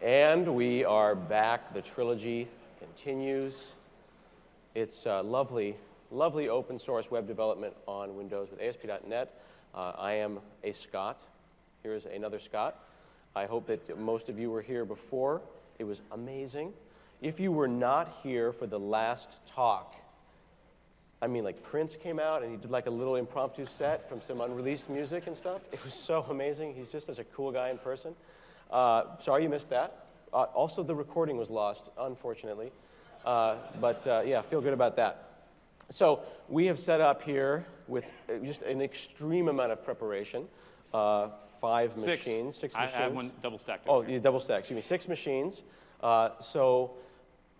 And we are back. The trilogy continues. It's lovely, lovely open source web development on Windows with ASP.NET. I am a Scot. Here's another Scot. I hope that most of you were here before. It was amazing. If you were not here for the last talk, I mean, like Prince came out and he did like a little impromptu set from some unreleased music and stuff. It was so amazing. He's just such a cool guy in person. Sorry you missed that. Also, the recording was lost, unfortunately. Yeah, feel good about that. So we have set up here with just an extreme amount of preparation. 5 machines, 6 machines. I have one double stacked. Oh, you double stacked. Excuse me, 6 machines. So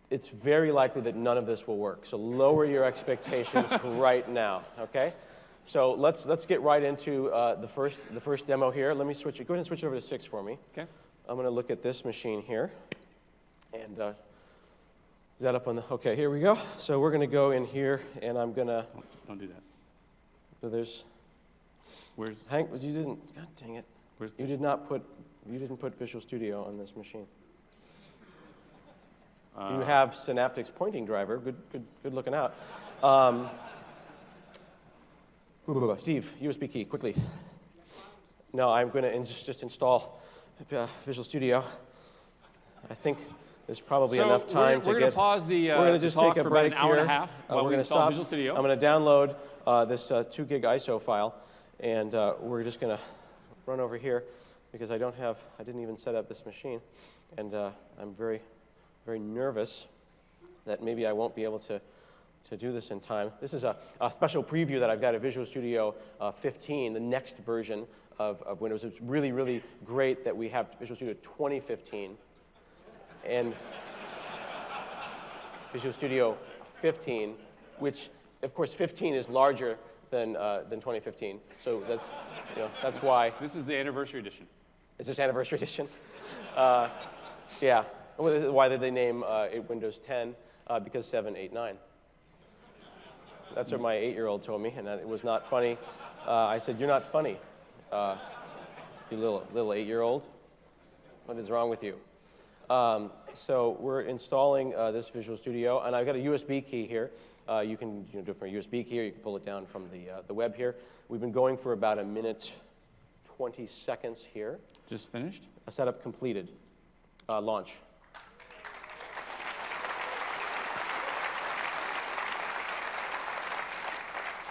it's very likely that none of this will work. So lower your expectations right now, okay? So let's get right into the first demo here. Let me switch it. Go ahead and switch over to 6 for me. Okay. I'm going to look at this machine here. And is that up on the, okay, here we go. So we're going to go in here, and I'm going to. Don't do that. So there's. Where's? Hank, you didn't, god dang it. Where's you didn't put Visual Studio on this machine. You have Synaptic's pointing driver. Good looking out. Steve, USB key, quickly. No, I'm going to just install Visual Studio. I think there's probably enough time to get. We're going to pause the. We're going to just take a break for about an hour and a half while we're we going to install stop. Visual Studio. I'm going to download this 2 gig ISO file, and we're just going to run over here because I didn't even set up this machine, and I'm very nervous that maybe I won't be able to do this in time. This is a special preview that I've got of Visual Studio 15, the next version of Windows. It's really, really great that we have Visual Studio 2015 and Visual Studio 15, which, of course, 15 is larger than 2015. So that's why. This is the anniversary edition. Is this anniversary edition? Yeah. Why did they name it Windows 10? Because 7, 8, 9. That's what my 8-year-old told me, and it was not funny. I said, "You're not funny, you little 8-year-old. What is wrong with you?" So we're installing this Visual Studio, and I've got a USB key here. You can do it from a USB key, or you can pull it down from the web here. We've been going for about 1 minute, 20 seconds here. Just finished? A setup completed. Launch.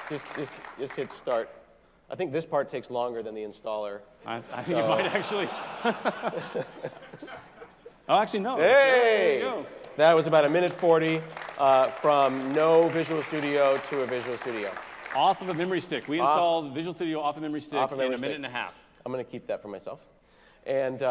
Just hit start. I think this part takes longer than the installer. I think it might actually. Oh, actually, no. Hey! There you go. That was about 1 minute 40 from no Visual Studio to a Visual Studio. Off of a memory stick. We installed Visual Studio off a memory stick in 1.5 minutes. I'm going to keep that for myself. And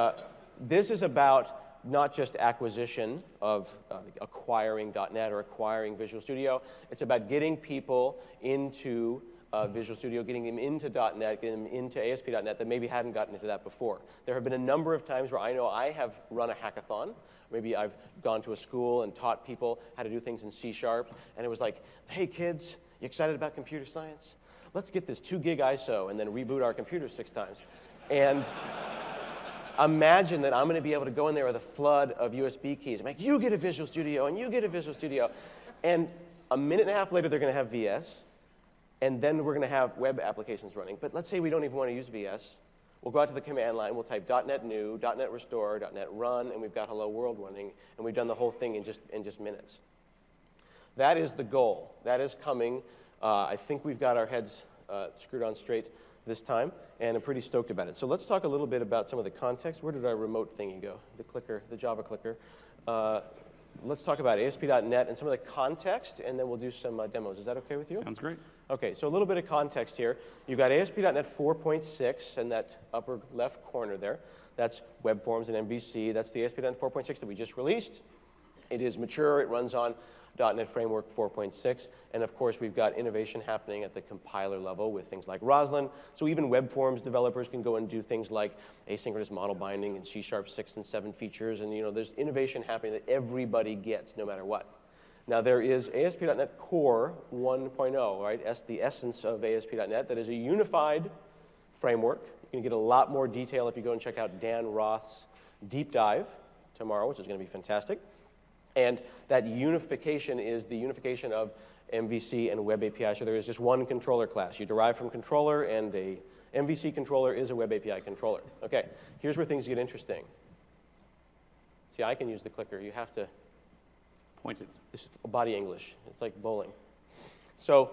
this is about not just acquisition of acquiring .NET or acquiring Visual Studio. It's about getting people into Visual Studio, getting them into .NET, getting them into ASP.NET that maybe hadn't gotten into that before. There have been a number of times where I know I have run a hackathon. Maybe I've gone to a school and taught people how to do things in C#, and it was like, hey kids, you excited about computer science? Let's get this 2 gig ISO and then reboot our computer 6 times. And imagine that I'm going to be able to go in there with a flood of USB keys. I'm like, you get a Visual Studio, and you get a Visual Studio. And 1.5 minutes later, they're going to have VS. And then we're going to have web applications running. But let's say we don't even want to use VS. We'll go out to the command line. We'll type .NET new, .NET restore, .NET run, and we've got hello world running. And we've done the whole thing in just minutes. That is the goal. That is coming. I think we've got our heads screwed on straight this time, and I'm pretty stoked about it. So let's talk a little bit about some of the context. Where did our remote thingy go? The clicker, the Java clicker. Let's talk about ASP.NET and some of the context, and then we'll do some demos. Is that okay with you? Sounds great. Okay, so a little bit of context here. You've got ASP.NET 4.6 in that upper left corner there. That's web forms and MVC. That's the ASP.NET 4.6 that we just released. It is mature. It runs on .NET Framework 4.6. And of course, we've got innovation happening at the compiler level with things like Roslyn. So even web forms developers can go and do things like asynchronous model binding and C# 6 and 7 features. And there's innovation happening that everybody gets no matter what. Now, there is ASP.NET Core 1.0, right? The essence of ASP.NET that is a unified framework. You can get a lot more detail if you go and check out Dan Roth's deep dive tomorrow, which is going to be fantastic. And that unification is the unification of MVC and Web API. So there is just one controller class. You derive from controller, and a MVC controller is a Web API controller. OK, here's where things get interesting. See, I can use the clicker. You have to point it. This is body English. It's like bowling. So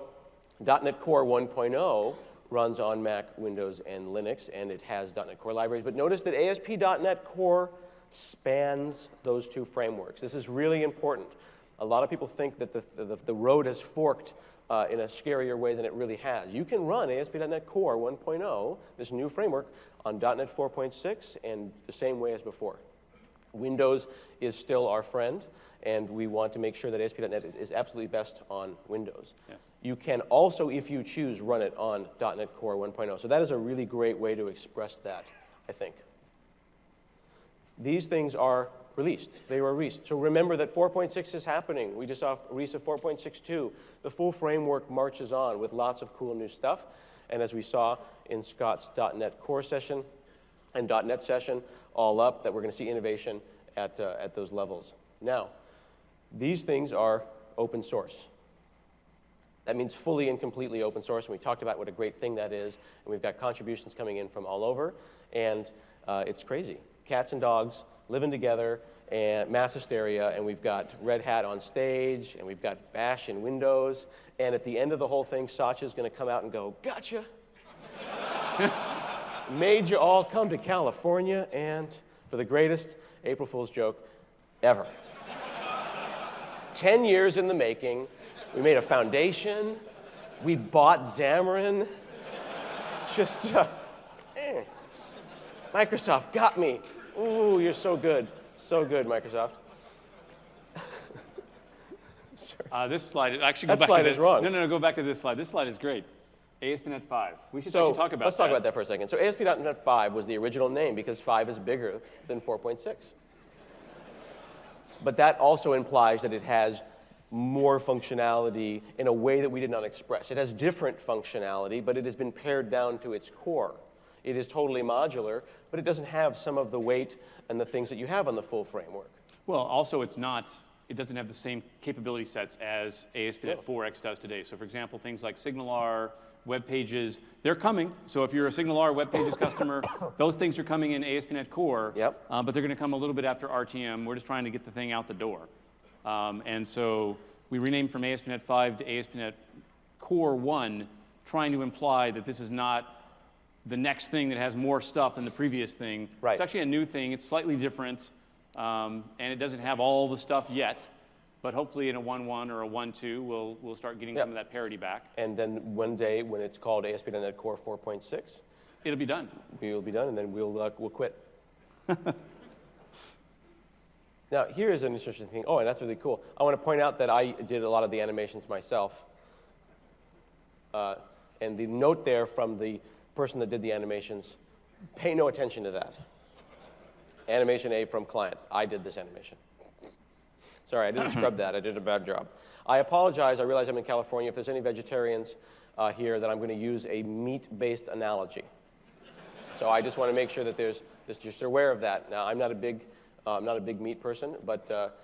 .NET Core 1.0 runs on Mac, Windows, and Linux, and it has .NET Core libraries. But notice that ASP.NET Core spans those two frameworks. This is really important. A lot of people think that the road has forked in a scarier way than it really has. You can run ASP.NET Core 1.0, this new framework, on .NET 4.6 and the same way as before. Windows is still our friend, and we want to make sure that ASP.NET is absolutely best on Windows. Yes. You can also, if you choose, run it on .NET Core 1.0. So that is a really great way to express that, I think. These things are released. They were released. So remember that 4.6 is happening. We just saw a release of 4.62. The full framework marches on with lots of cool new stuff. And as we saw in Scott's .NET Core session and .NET session, all up, that we're going to see innovation at those levels. Now, these things are open source. That means fully and completely open source, and we talked about what a great thing that is, and we've got contributions coming in from all over, and it's crazy. Cats and dogs living together, and mass hysteria, and we've got Red Hat on stage, and we've got Bash in Windows, and at the end of the whole thing, Satya's going to come out and go, gotcha. Made you all come to California, and for the greatest April Fool's joke ever. 10 years in the making. We made a foundation. We bought Xamarin. Just, Microsoft got me. Ooh, you're so good. So good, Microsoft. This slide, actually, that slide is wrong. No, go back to this slide. This slide is great. ASP.NET 5. We should actually talk about that. Let's talk about that for a second. So ASP.NET 5 was the original name because 5 is bigger than 4.6. But that also implies that it has more functionality in a way that we did not express. It has different functionality, but it has been pared down to its core. It is totally modular, but it doesn't have some of the weight and the things that you have on the full framework. Well, also it doesn't have the same capability sets as ASP.NET 4x does today. So for example, things like SignalR, web pages, they're coming. So if you're a SignalR web pages customer, those things are coming in ASP.NET Core, yep. But they're going to come a little bit after RTM. We're just trying to get the thing out the door. And so we renamed from ASP.NET 5 to ASP.NET Core 1, trying to imply that this is not the next thing that has more stuff than the previous thing. Right. It's actually a new thing. It's slightly different, and it doesn't have all the stuff yet. But hopefully in a 1.1 or a 1.2, we'll start getting some of that parity back. And then one day, when it's called ASP.NET Core 4.6, it'll be done. We'll be done, and then we'll quit. Now, here is an interesting thing. Oh, and that's really cool. I want to point out that I did a lot of the animations myself. And the note there from the person that did the animations, pay no attention to that. Animation A from client. I did this animation. Sorry, I didn't scrub that. I did a bad job. I apologize. I realize I'm in California. If there's any vegetarians here, that I'm going to use a meat-based analogy. So I just want to make sure that there's just aware of that. Now, I'm not a big meat person, but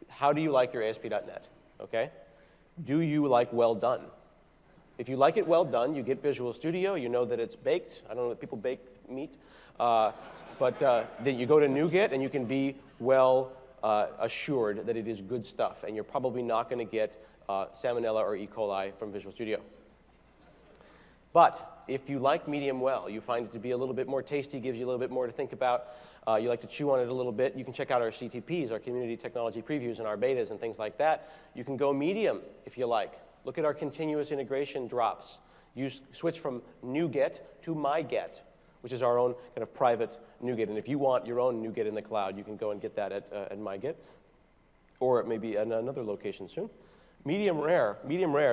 how do you like your ASP.NET? Okay? Do you like well done? If you like it well done, you get Visual Studio. You know that it's baked. I don't know if people bake meat. But then you go to NuGet, and you can be well assured that it is good stuff, and you're probably not going to get Salmonella or E. coli from Visual Studio. But if you like medium well, you find it to be a little bit more tasty, gives you a little bit more to think about, you like to chew on it a little bit, you can check out our CTPs, our Community Technology Previews, and our betas and things like that. You can go medium if you like. Look at our continuous integration drops. You switch from NuGet to MyGet, which is our own kind of private NuGet. And if you want your own NuGet in the cloud, you can go and get that at MyGet, or maybe at another location soon. Medium rare,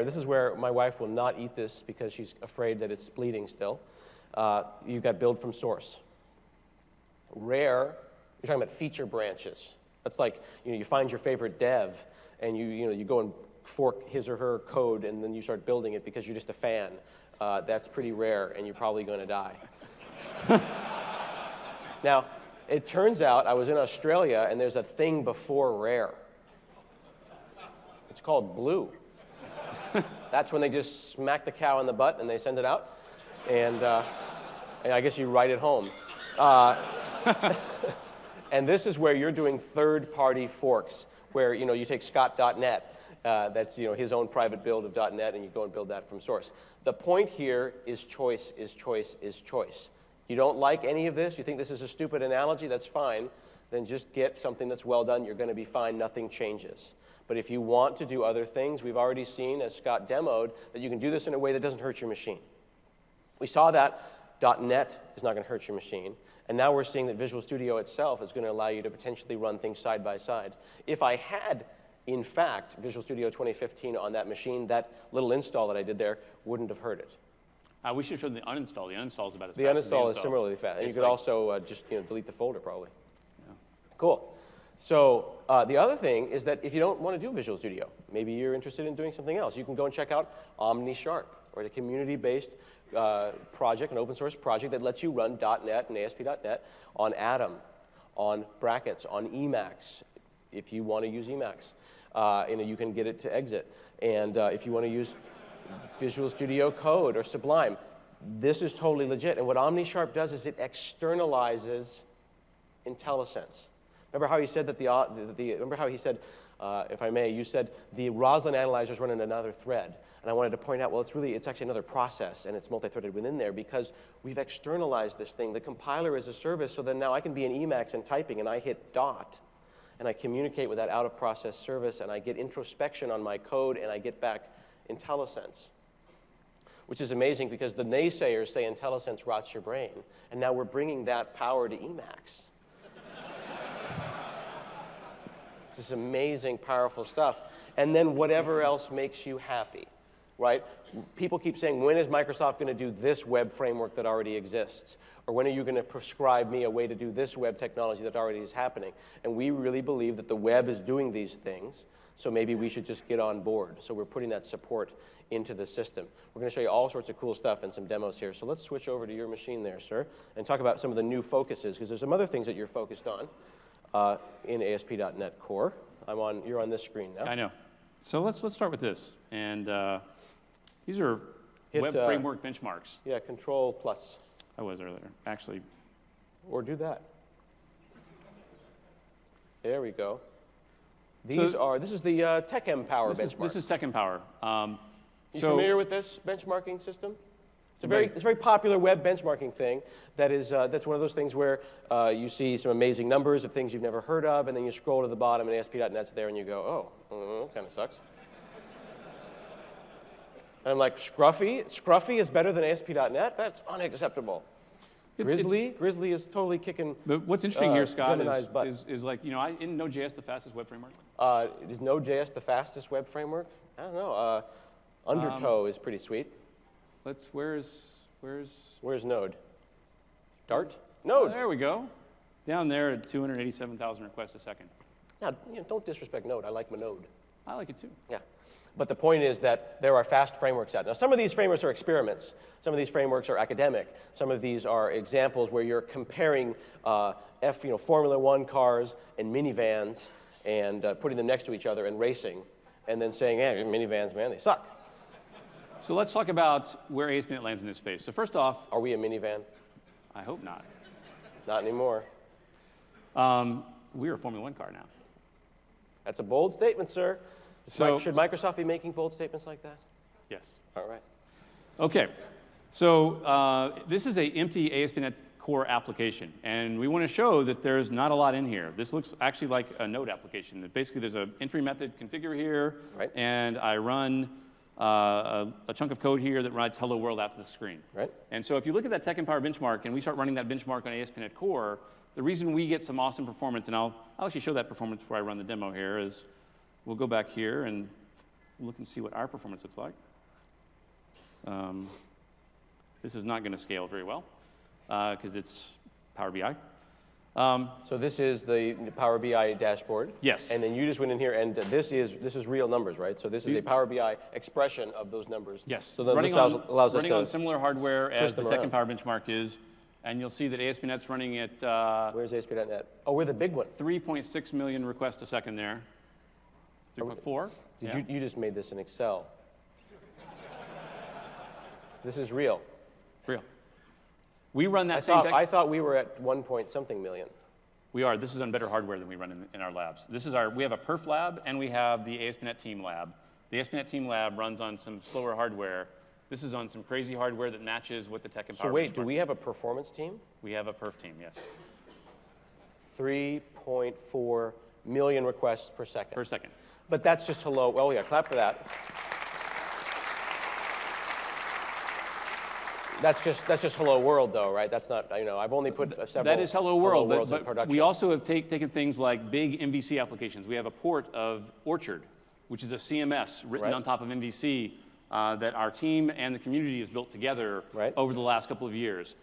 this is where my wife will not eat this because she's afraid that it's bleeding still. You've got build from source. Rare, you're talking about feature branches. That's like, you find your favorite dev, and you go and fork his or her code, and then you start building it because you're just a fan. That's pretty rare, and you're probably going to die. Now, It turns out I was in Australia, and there's a thing before rare. It's called blue. That's when they just smack the cow in the butt and they send it out. And I guess you write it home. And this is where you're doing third-party forks, where you take Scott.net, that's his own private build of .net, and you go and build that from source. The point here is choice is choice is choice. You don't like any of this, you think this is a stupid analogy, that's fine. Then just get something that's well done, you're going to be fine, nothing changes. But if you want to do other things, we've already seen, as Scott demoed, that you can do this in a way that doesn't hurt your machine. We saw that .net is not going to hurt your machine. And now we're seeing that Visual Studio itself is going to allow you to potentially run things side by side. If I had, in fact, Visual Studio 2015 on that machine, that little install that I did there wouldn't have hurt it. We should have shown the uninstall. The uninstall is about as the fast as the uninstall install. is similarly fast. And you could also just delete the folder, probably. Yeah. Cool. So the other thing is that if you don't want to do Visual Studio, maybe you're interested in doing something else, you can go and check out OmniSharp, or the community-based project, an open source project that lets you run .NET and ASP.NET on Atom, on Brackets, on Emacs, if you want to use Emacs. You can get it to exit. And if you want to use Visual Studio Code or Sublime, this is totally legit. And what OmniSharp does is it externalizes IntelliSense. Remember how he said that remember how he said, if I may, you said the Roslyn analyzer is running another thread. And I wanted to point out, well, it's actually another process, and it's multi-threaded within there because we've externalized this thing. The compiler is a service, so then now I can be in Emacs and typing, and I hit dot, and I communicate with that out-of-process service, and I get introspection on my code, and I get back IntelliSense, which is amazing because the naysayers say IntelliSense rots your brain, and now we're bringing that power to Emacs. This is amazing, powerful stuff. And then whatever else makes you happy. Right? People keep saying, when is Microsoft going to do this web framework that already exists? Or when are you going to prescribe me a way to do this web technology that already is happening? And we really believe that the web is doing these things, so maybe we should just get on board. So we're putting that support into the system. We're going to show you all sorts of cool stuff and some demos here. So let's switch over to your machine there, sir, and talk about some of the new focuses, because there's some other things that you're focused on in ASP.NET Core. You're on this screen now. I know. So let's start with this. And these are web framework benchmarks. Yeah, Control plus. I was earlier, actually. Or do that. There we go. This is the Tech Empower benchmark. This is Tech Empower. You familiar with this benchmarking system? It's a very popular web benchmarking thing that's one of those things where you see some amazing numbers of things you've never heard of, and then you scroll to the bottom and ASP.NET's there, and you go, oh, kind of sucks. And I'm like, Scruffy? Scruffy is better than ASP.NET? That's unacceptable. Grizzly is totally kicking But what's interesting here, Scott, is like, isn't Node.js the fastest web framework? Is Node.js the fastest web framework? I don't know. Undertow is pretty sweet. Where's Node? Dart? Node. There we go. Down there at 287,000 requests a second. Now, don't disrespect Node. I like my Node. I like it too. Yeah. But the point is that there are fast frameworks out. Now, some of these frameworks are experiments. Some of these frameworks are academic. Some of these are examples where you're comparing Formula One cars and minivans and putting them next to each other and racing, and then saying, hey, minivans, man, they suck. So let's talk about where ASP.NET lands in this space. So first off, are we a minivan? I hope not. Not anymore. We're a Formula One car now. That's a bold statement, sir. Should Microsoft be making bold statements like that? Yes. All right. OK. So this is an empty ASP.NET Core application. And we want to show that there's not a lot in here. This looks actually like a Node application. Basically, there's an entry method configure here. Right. And I run a chunk of code here that writes hello world out to the screen. Right. And so if you look at that Tech Empower benchmark and we start running that benchmark on ASP.NET Core, the reason we get some awesome performance, and I'll actually show that performance before I run the demo here, is we'll go back here and look and see what our performance looks like. This is not going to scale very well because it's Power BI. So this is the Power BI dashboard. Yes. And then you just went in here, and this is real numbers, right? So this is a Power BI expression of those numbers. Yes. So then this allows us to running on similar hardware as the Tech around. Empower benchmark is. And you'll see that ASP.NET's running at Where's ASP.NET? Oh, we're the big one. 3.6 million requests a second there. 3.4? You just made this in Excel. This is real. Real. We run that same I thought we were at 1 point something million. We are. This is on better hardware than we run in our labs. This is we have a perf lab and we have the ASP.NET Team lab. The ASP.NET Team lab runs on some slower hardware. This is on some crazy hardware that matches what the tech and power. So wait, do we have a performance team? We have a perf team, yes. 3.4 million requests per second. Per second. But that's just hello. Well, yeah, clap for that. That's just hello world, though, right? That's not, I've only put several. That is hello world, but we also have taken things like big MVC applications. We have a port of Orchard, which is a CMS written on top of MVC that our team and the community has built together over the last couple of years.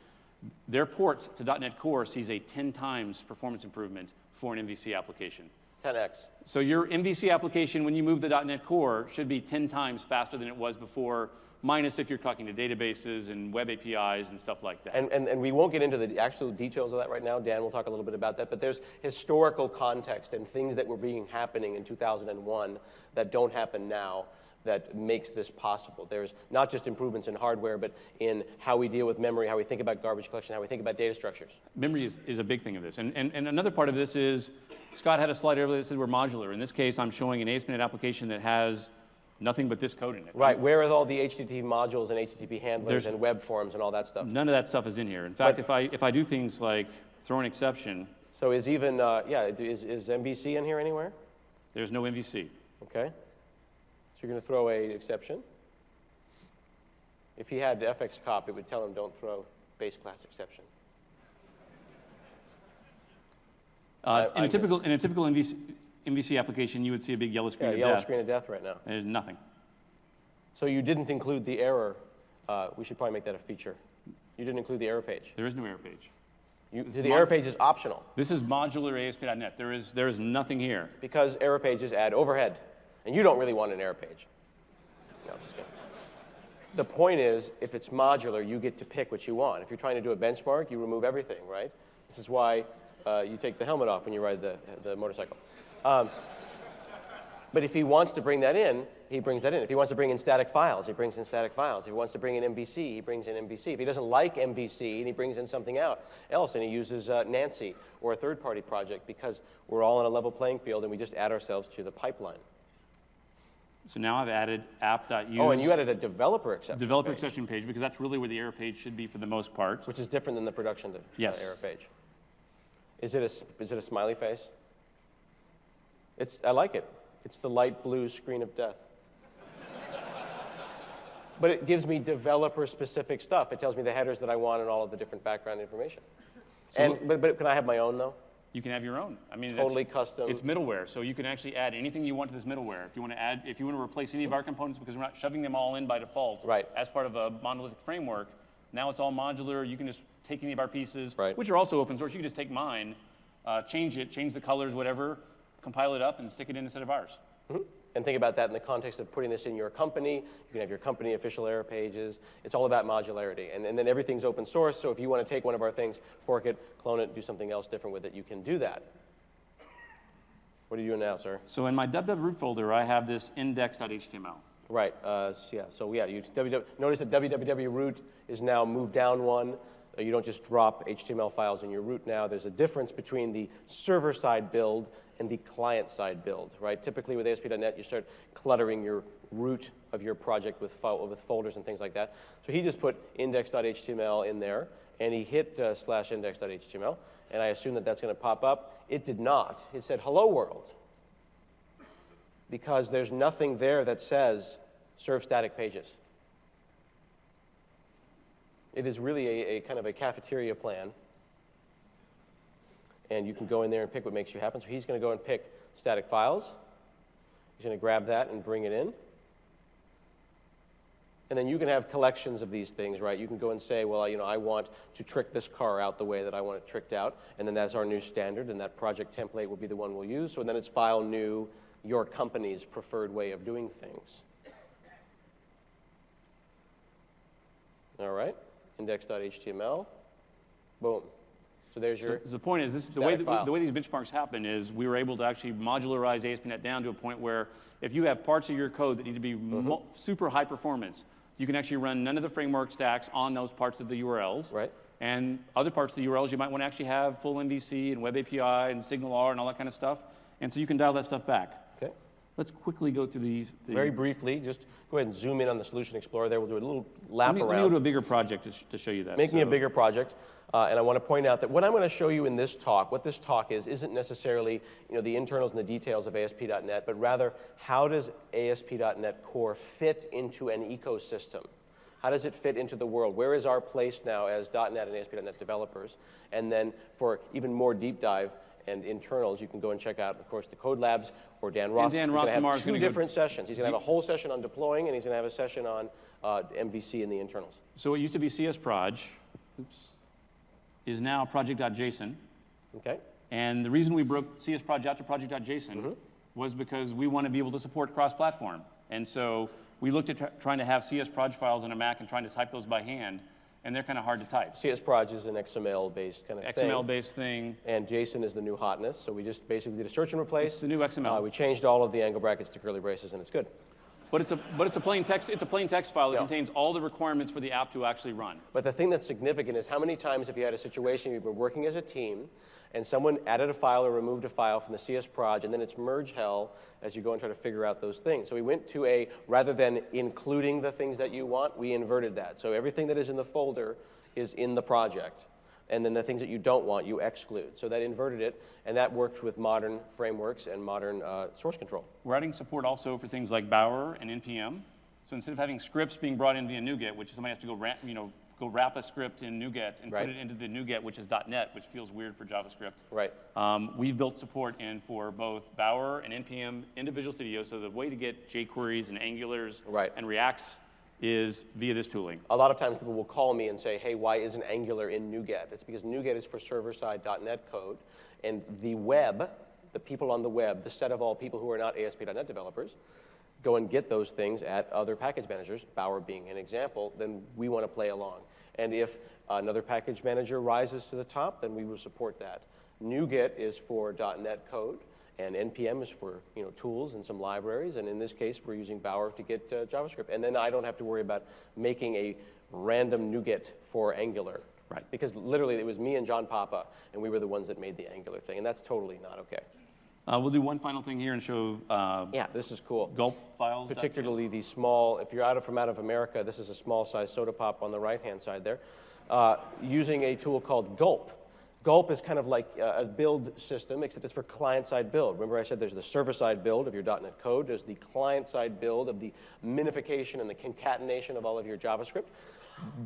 Their port to .NET Core sees a 10 times performance improvement for an MVC application. 10x. So your MVC application, when you move to .NET Core, should be 10 times faster than it was before, minus if you're talking to databases and web APIs and stuff like that. And we won't get into the actual details of that right now. Dan will talk a little bit about that. But there's historical context and things that were happening in 2001 that don't happen now that makes this possible. There's not just improvements in hardware, but in how we deal with memory, how we think about garbage collection, how we think about data structures. Memory is a big thing of this. And another part of this is, Scott had a slide earlier that said we're modular. In this case, I'm showing an ASP.NET application that has nothing but this code in it. Right, where are all the HTTP modules and HTTP handlers and web forms and all that stuff? None of that stuff is in here. In fact, if I do things like throw an exception. So is even, is MVC in here anywhere? There's no MVC. Okay. So you're going to throw an exception. If he had FX cop, it would tell him don't throw base class exception. In a typical MVC application, you would see a big yellow screen of death. Yellow screen of death right now. There's nothing. So you didn't include the error. We should probably make that a feature. You didn't include the error page. There is no error page. The error page is optional. This is modular ASP.NET. There is nothing here. Because error pages add overhead. And you don't really want an error page. No, I'm just kidding. The point is, if it's modular, you get to pick what you want. If you're trying to do a benchmark, you remove everything, right? This is why you take the helmet off when you ride the motorcycle. But if he wants to bring that in, he brings that in. If he wants to bring in static files, he brings in static files. If he wants to bring in MVC, he brings in MVC. If he doesn't like MVC and he brings in something else and he uses Nancy or a third-party project, because we're all on a level playing field and we just add ourselves to the pipeline. So now I've added app.use. Oh, and you added a developer exception page, because that's really where the error page should be for the most part. Which is different than the production error page. Is it a smiley face? I like it. It's the light blue screen of death. But it gives me developer-specific stuff. It tells me the headers that I want and all of the different background information. So but can I have my own, though? You can have your own. I mean, totally custom. It's middleware, so you can actually add anything you want to this middleware. If you want to replace any of our components, because we're not shoving them all in by default, as part of a monolithic framework, now it's all modular. You can just take any of our pieces, which are also open source. You can just take mine, change the colors, whatever, compile it up, and stick it in instead of ours. Mm-hmm. And think about that in the context of putting this in your company. You can have your company official error pages. It's all about modularity. And then everything's open source, so if you want to take one of our things, fork it, clone it, do something else different with it, you can do that. What are you doing now, sir? So in my www folder, I have this index.html. Right, notice that www root is now moved down one. You don't just drop HTML files in your root now. There's a difference between the server-side build and the client-side build, right? Typically with ASP.NET, you start cluttering your root of your project with folders and things like that. So he just put index.html in there, and he hit /index.html, and I assume that that's going to pop up. It did not. It said hello world, because there's nothing there that says serve static pages. It is really a kind of a cafeteria plan. And you can go in there and pick what makes you happen. So he's going to go and pick static files. He's going to grab that and bring it in. And then you can have collections of these things, right? You can go and say, well, I want to trick this car out the way that I want it tricked out. And then that's our new standard. And that project template will be the one we'll use. So then it's file new, your company's preferred way of doing things. All right. Index.html. Boom. So there's your So the point is, the way these benchmarks happen is we were able to actually modularize ASP.NET down to a point where if you have parts of your code that need to be super high performance, you can actually run none of the framework stacks on those parts of the URLs. Right. And other parts of the URLs, you might want to actually have full MVC and Web API and SignalR and all that kind of stuff. And so you can dial that stuff back. Okay. Let's quickly go through these. Very briefly, just go ahead and zoom in on the Solution Explorer there. We'll do a little lap around. Let me go to a bigger project to show you that. Make me a bigger project. And I want to point out that what I'm going to show you in this talk, what this talk is, isn't necessarily the internals and the details of ASP.NET, but rather how does ASP.NET Core fit into an ecosystem? How does it fit into the world? Where is our place now as .NET and ASP.NET developers? And then for even more deep dive and internals, you can go and check out, of course, the Code Labs or Dan Ross. Dan Ross tomorrow is going to have two different sessions. He's going to have a whole session on deploying, and he's going to have a session on MVC in the internals. So it used to be CSproj, is now project.json. Okay. And the reason we broke CSproj out to project.json was because we want to be able to support cross-platform. And so we looked at trying to have CSproj files on a Mac and trying to type those by hand, and they're kind of hard to type. CSproj is an XML-based kind of thing. XML-based thing. And JSON is the new hotness, so we just basically did a search and replace. It's the new XML. We changed all of the angle brackets to curly braces, and it's good. But it's a plain text. It's a plain text file that contains all the requirements for the app to actually run. But the thing that's significant is how many times have you had a situation you've been working as a team, and someone added a file or removed a file from the CSproj, and then it's merge hell as you go and try to figure out those things. So we went to rather than including the things that you want, we inverted that. So everything that is in the folder is in the project. And then the things that you don't want, you exclude. So that inverted it, and that works with modern frameworks and modern source control. We're adding support also for things like Bower and NPM. So instead of having scripts being brought in via NuGet, which somebody has to go wrap a script in NuGet and put it into the NuGet, which is .NET, which feels weird for JavaScript. Right. We've built support in for both Bower and NPM in Visual Studio. So the way to get jQueries and Angulars and Reacts is via this tooling. A lot of times people will call me and say, hey, why isn't Angular in NuGet? It's because NuGet is for server-side .NET code, and the web, the people on the web, the set of all people who are not ASP.NET developers, go and get those things at other package managers, Bower being an example, then we want to play along. And if another package manager rises to the top, then we will support that. NuGet is for .NET code, and NPM is for tools and some libraries, and in this case, we're using Bower to get JavaScript. And then I don't have to worry about making a random NuGet for Angular. Right. Because literally, it was me and John Papa, and we were the ones that made the Angular thing, and that's totally not okay. We'll do one final thing here and show yeah, this is cool. gulp files. Particularly these small, if you're from out of America, this is a small size soda pop on the right-hand side there, using a tool called Gulp. Gulp is kind of like a build system, except it's for client-side build. Remember I said there's the server-side build of your .NET code. There's the client-side build of the minification and the concatenation of all of your JavaScript.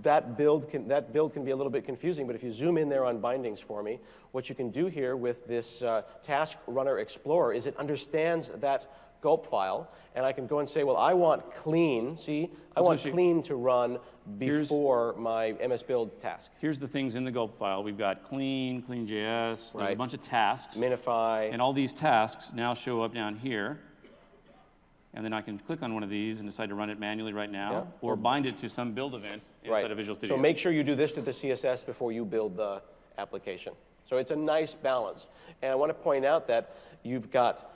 That build can be a little bit confusing, but if you zoom in there on bindings for me, what you can do here with this Task Runner Explorer is it understands that Gulp file, and I can go and say, well, I want clean. See, I want clean to run before my MS Build task. Here's the things in the Gulp file. We've got clean, clean.js. There's a bunch of tasks. Minify. And all these tasks now show up down here. And then I can click on one of these and decide to run it manually right now, or bind it to some build event inside of Visual Studio. So make sure you do this to the CSS before you build the application. So it's a nice balance. And I want to point out that you've got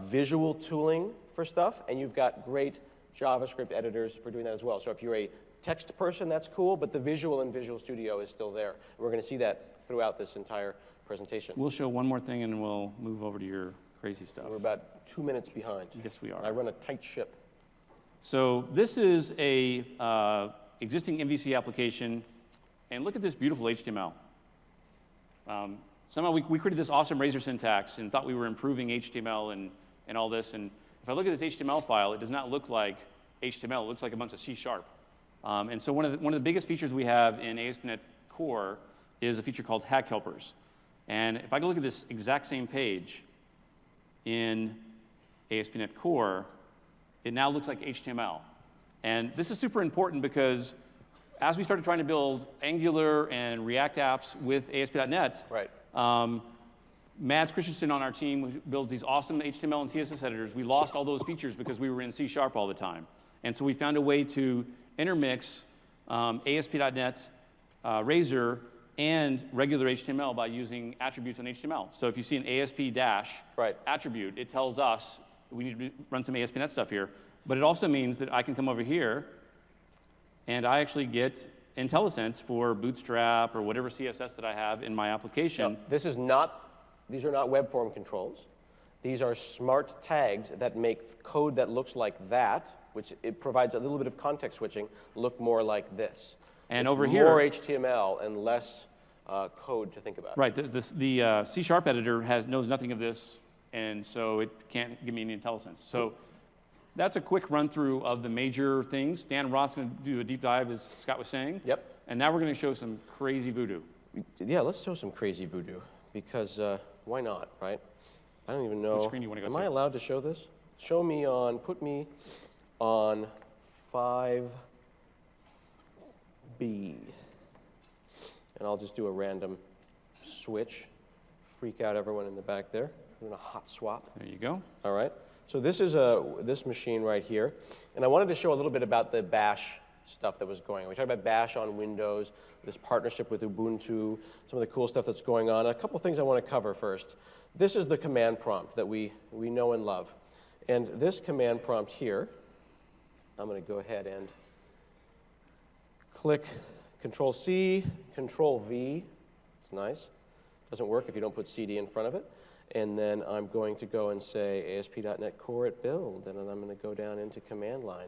visual tooling for stuff, and you've got great JavaScript editors for doing that as well. So if you're a text person, that's cool, but the visual in Visual Studio is still there. And we're going to see that throughout this entire presentation. We'll show one more thing, and we'll move over to your crazy stuff. We're about 2 minutes behind. Yes, we are. I run a tight ship. So this is a existing MVC application, and look at this beautiful HTML. Somehow we created this awesome Razor syntax and thought we were improving HTML and all this. And if I look at this HTML file, it does not look like HTML. It looks like a bunch of C#. And so one of the biggest features we have in ASP.NET Core is a feature called hack helpers. And if I go look at this exact same page in ASP.NET Core, it now looks like HTML. And this is super important because as we started trying to build Angular and React apps with ASP.NET, Mads Christensen on our team who builds these awesome HTML and CSS editors, we lost all those features because we were in C# all the time. And so we found a way to intermix ASP.NET Razor and regular HTML by using attributes on HTML. So if you see an ASP dash attribute, it tells us we need to run some ASP.NET stuff here. But it also means that I can come over here and I actually get IntelliSense for Bootstrap or whatever CSS that I have in my application. Now, these are not web form controls. These are smart tags that make code that looks like that, which it provides a little bit of context switching, look more like this. And it's over here, more HTML and less code to think about. Right. The C# editor knows nothing of this, and so it can't give me any IntelliSense. So that's a quick run through of the major things. Dan and Ross are going to do a deep dive, as Scott was saying. Yep. And now we're going to show some crazy voodoo. Yeah, let's show some crazy voodoo, because why not, right? I don't even know. Which screen do you want to go to? Am I allowed to show this? Put me on 5B. And I'll just do a random switch. Freak out everyone in the back there. I'm doing a hot swap. There you go. All right. So this is this machine right here. And I wanted to show a little bit about the Bash stuff that was going on. We talked about Bash on Windows, this partnership with Ubuntu, some of the cool stuff that's going on. A couple things I want to cover first. This is the command prompt that we know and love. And this command prompt here, I'm going to go ahead and click Control-C, Control-V. It's nice. Doesn't work if you don't put CD in front of it. And then I'm going to go and say ASP.NET Core at build, and then I'm going to go down into command line.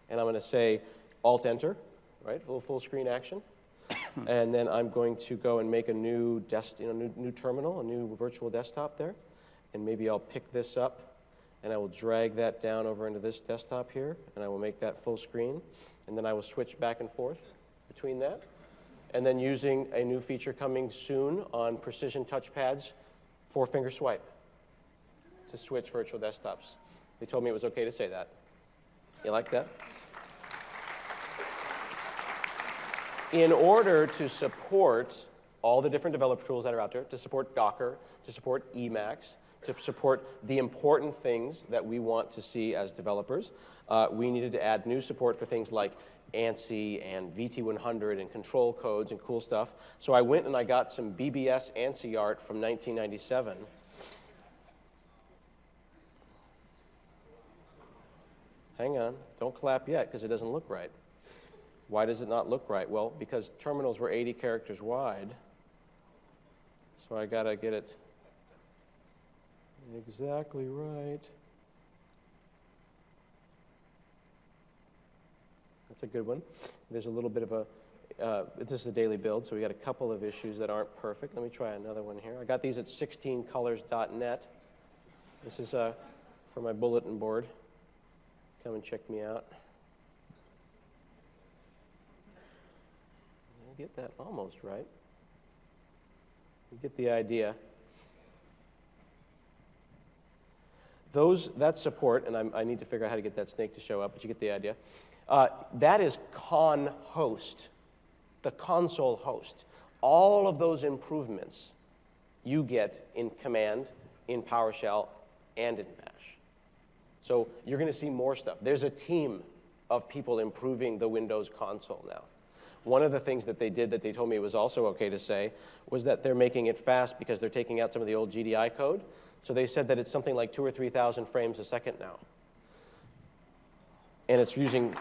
And I'm going to say Alt-Enter, right, full screen action. And then I'm going to go and make a new new terminal, a new virtual desktop there. And maybe I'll pick this up, and I will drag that down over into this desktop here, and I will make that full screen. And then I will switch back and forth between that. And then using a new feature coming soon on precision touchpads, 4-finger swipe to switch virtual desktops. They told me it was okay to say that. You like that? In order to support all the different developer tools that are out there, to support Docker, to support Emacs, to support the important things that we want to see as developers, we needed to add new support for things like ANSI and VT100 and control codes and cool stuff. So I went and I got some BBS ANSI art from 1997. Hang on, don't clap yet because it doesn't look right. Why does it not look right? Well, because terminals were 80 characters wide. So I gotta get it exactly right. That's a good one. There's a little bit of a, this is a daily build, so we got a couple of issues that aren't perfect. Let me try another one here. I got these at 16colors.net. This is for my bulletin board. Come and check me out. I get that almost right. You get the idea. That support, and I need to figure out how to get that snake to show up, but you get the idea. That is con host, the console host. All of those improvements you get in command, in PowerShell, and in Bash. So you're going to see more stuff. There's a team of people improving the Windows console now. One of the things that they did that they told me was also okay to say was that they're making it fast because they're taking out some of the old GDI code. So they said that it's something like 2,000 or 3,000 frames a second now. And it's using,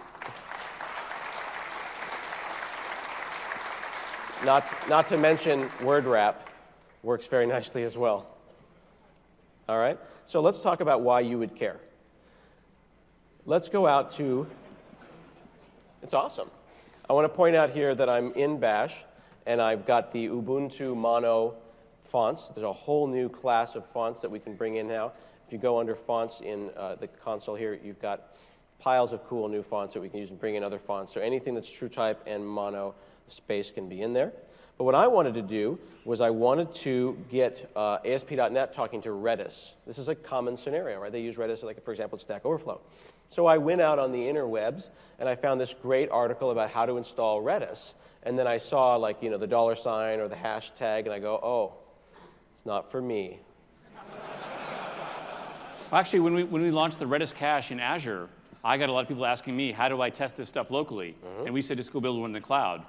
not to mention word wrap works very nicely as well. All right? So let's talk about why you would care. Let's go out to, it's awesome. I want to point out here that I'm in Bash, and I've got the Ubuntu Mono fonts. There's a whole new class of fonts that we can bring in now. If you go under fonts in the console here, you've got piles of cool new fonts that we can use and bring in other fonts. So anything that's TrueType and mono space can be in there. But what I wanted to do was I wanted to get ASP.NET talking to Redis. This is a common scenario, right? They use Redis, like, for example, Stack Overflow. So I went out on the interwebs, and I found this great article about how to install Redis. And then I saw, like, the $ or the hashtag, and I go, oh, it's not for me. Actually, when we launched the Redis cache in Azure, I got a lot of people asking me, how do I test this stuff locally? And we said, just go build one in the cloud.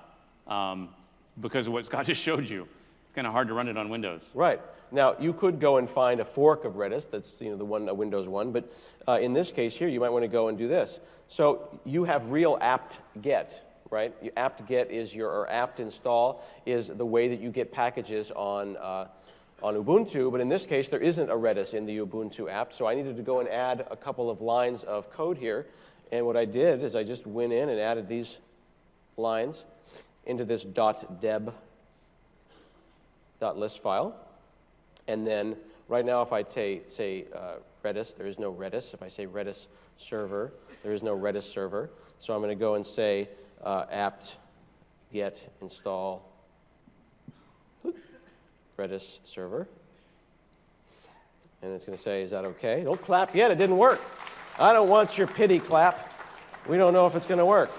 because of what Scott just showed you. It's kind of hard to run it on Windows. Right. Now, you could go and find a fork of Redis that's the one, Windows one, but in this case here, you might want to go and do this. So you have real apt-get, right? Apt-get is or apt install is the way that you get packages on Ubuntu, but in this case, there isn't a Redis in the Ubuntu app, so I needed to go and add a couple of lines of code here, and what I did is I just went in and added these lines into this .deb.list file, and then right now if I say Redis, there is no Redis. If I say Redis server, there is no Redis server, so I'm going to go and say apt-get install Redis server. And it's going to say, is that okay? Don't clap yet, it didn't work. I don't want your pity clap. We don't know if it's going to work.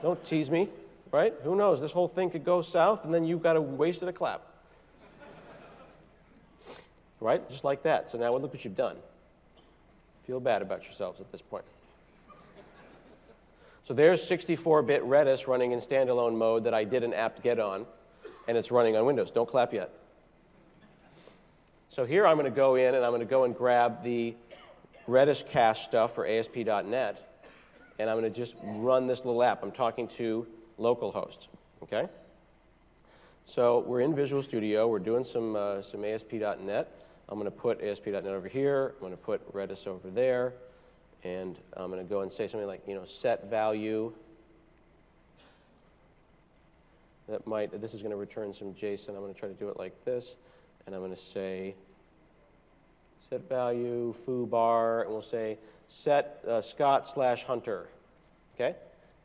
Don't tease me, right? Who knows? This whole thing could go south, and then you've got a wasted a clap. Right? Just like that. So now look what you've done. Feel bad about yourselves at this point. So there's 64-bit Redis running in standalone mode that I did an apt-get on, and it's running on Windows. Don't clap yet. So here I'm going to go in, and I'm going to go and grab the Redis cache stuff for ASP.NET, and I'm going to just run this little app. I'm talking to localhost, okay? So we're in Visual Studio. We're doing some ASP.NET. I'm going to put ASP.NET over here. I'm going to put Redis over there. And I'm going to go and say something like, set value. This is going to return some JSON. I'm going to try to do it like this. And I'm going to say set value, foo-bar, and we'll say set Scott/Hunter. Okay?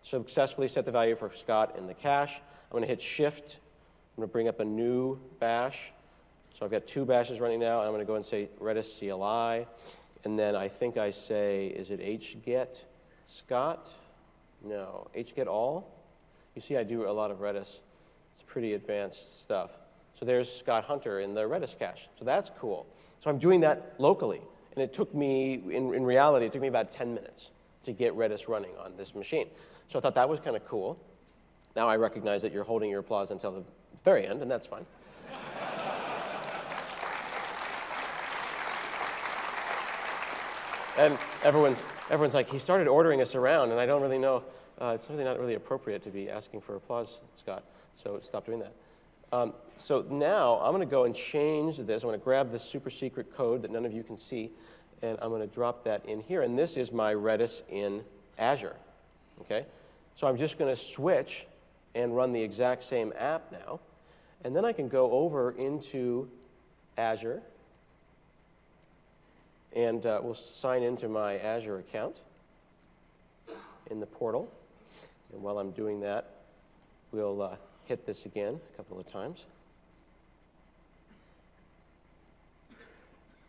Successfully set the value for Scott in the cache. I'm going to hit Shift. I'm going to bring up a new bash. So I've got 2 bashes running now. I'm going to go and say Redis CLI. And then I think I say, is it hget Scott? No, hget all? You see I do a lot of Redis. It's pretty advanced stuff. So there's Scott Hunter in the Redis cache. So that's cool. So I'm doing that locally. And it took me, in reality, it took me about 10 minutes to get Redis running on this machine. So I thought that was kind of cool. Now I recognize that you're holding your applause until the very end, and that's fine. And everyone's like, he started ordering us around, and I don't really know. It's really not really appropriate to be asking for applause, Scott. So stop doing that. So now I'm going to go and change this. I'm going to grab this super secret code that none of you can see, and I'm going to drop that in here. And this is my Redis in Azure. Okay? So I'm just going to switch and run the exact same app now. And then I can go over into Azure. And we'll sign into my Azure account in the portal. And while I'm doing that, we'll hit this again a couple of times.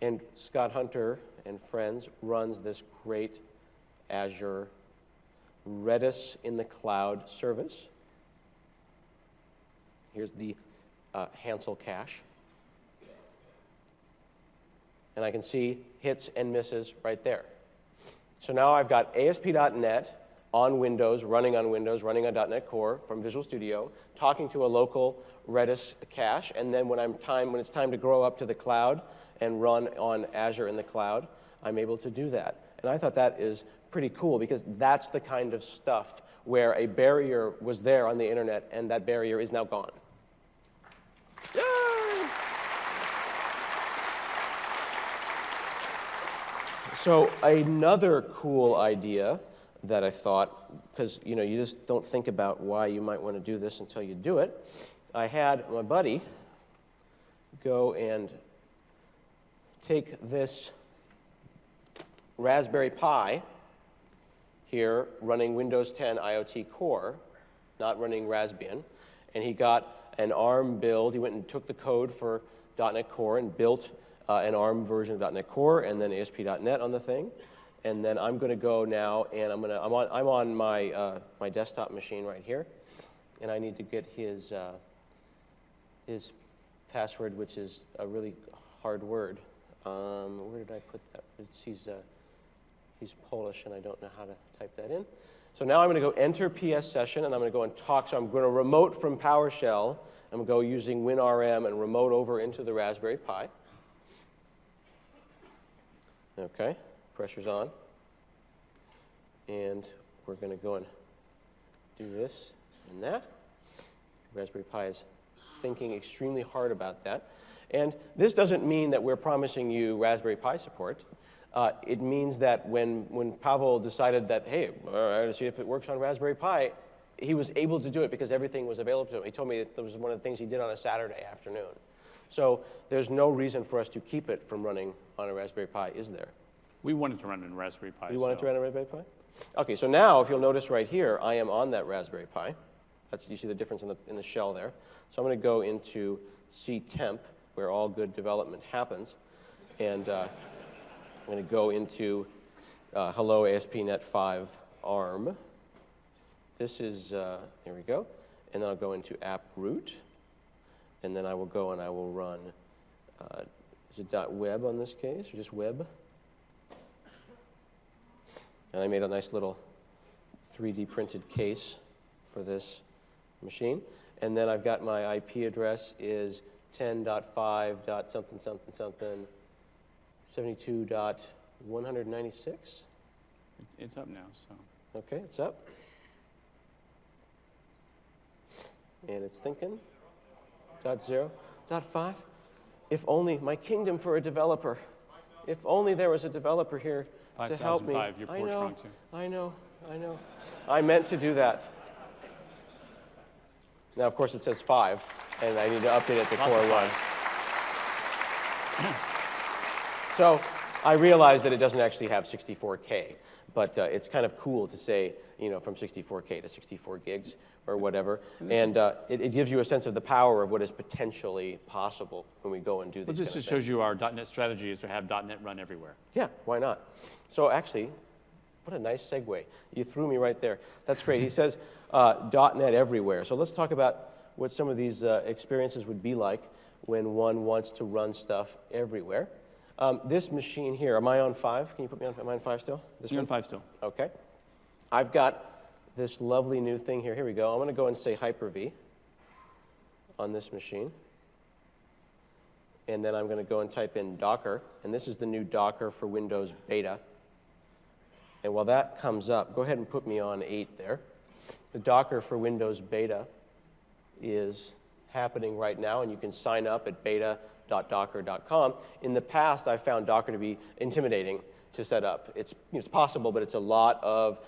And Scott Hunter and friends runs this great Azure Redis in the Cloud service. Here's the Hansel cache. And I can see hits and misses right there. So now I've got ASP.NET on Windows, running on .NET Core from Visual Studio, talking to a local Redis cache, and then when it's time to grow up to the cloud and run on Azure in the cloud, I'm able to do that. And I thought that is pretty cool because that's the kind of stuff where a barrier was there on the internet and that barrier is now gone. Yay! So another cool idea that I thought, because you just don't think about why you might want to do this until you do it, I had my buddy go and take this Raspberry Pi here running Windows 10 IoT Core, not running Raspbian, and he got an ARM build. He went and took the code for .NET Core and built an ARM version of .NET Core and then ASP.NET on the thing. And then I'm going to go now, and I'm on my desktop machine right here, and I need to get his password, which is a really hard word. Where did I put that? He's He's Polish, and I don't know how to type that in. So now I'm going to go enter PS session, and I'm going to go and talk. So I'm going to remote from PowerShell. I'm going to go using WinRM and remote over into the Raspberry Pi. OK, pressure's on. And we're going to go and do this and that. Raspberry Pi is thinking extremely hard about that. And this doesn't mean that we're promising you Raspberry Pi support. It means that when Pavel decided that, hey, all right, let's see if it works on Raspberry Pi, he was able to do it because everything was available to him. He told me that was one of the things he did on a Saturday afternoon. So there's no reason for us to keep it from running on a Raspberry Pi, is there? We wanted to run in Raspberry Pi. You wanted to run a Raspberry Pi? OK, so now if you'll notice right here, I am on that Raspberry Pi. You see the difference in the shell there. So I'm going to go into ctemp, where all good development happens. And I'm going to go into hello ASP.NET 5 ARM. This is, here we go. And then I'll go into app root. And then I will go and I will run, is it .web on this case, or just web? And I made a nice little 3D printed case for this machine. And then I've got my IP address is 10.5. something something something 72.196. It's up now, so. OK, it's up. And it's thinking. .0, .5. If only my kingdom for a developer. If only there was a developer here to help me. 5005, your port's wrong too. I know. I meant to do that. Now, of course, it says 5, and I need to update it to Core 1. So I realize that it doesn't actually have 64K, but it's kind of cool to say, from 64K to 64 gigs or whatever. And it gives you a sense of the power of what is potentially possible when we go and do these kind of things. This just shows you our .NET strategy is to have .NET run everywhere. Yeah, why not? So actually, what a nice segue. You threw me right there. That's great. He says .NET everywhere. So let's talk about what some of these experiences would be like when one wants to run stuff everywhere. This machine here, am I on 5? Can you put me on, am I on 5 still? You're on 5 still. OK. I've got this lovely new thing here. Here we go. I'm going to go and say Hyper-V on this machine. And then I'm going to go and type in Docker. And this is the new Docker for Windows Beta. And while that comes up, go ahead and put me on 8 there. The Docker for Windows Beta is happening right now, and you can sign up at beta.docker.com. In the past, I found Docker to be intimidating to set up. It's possible, but it's a lot of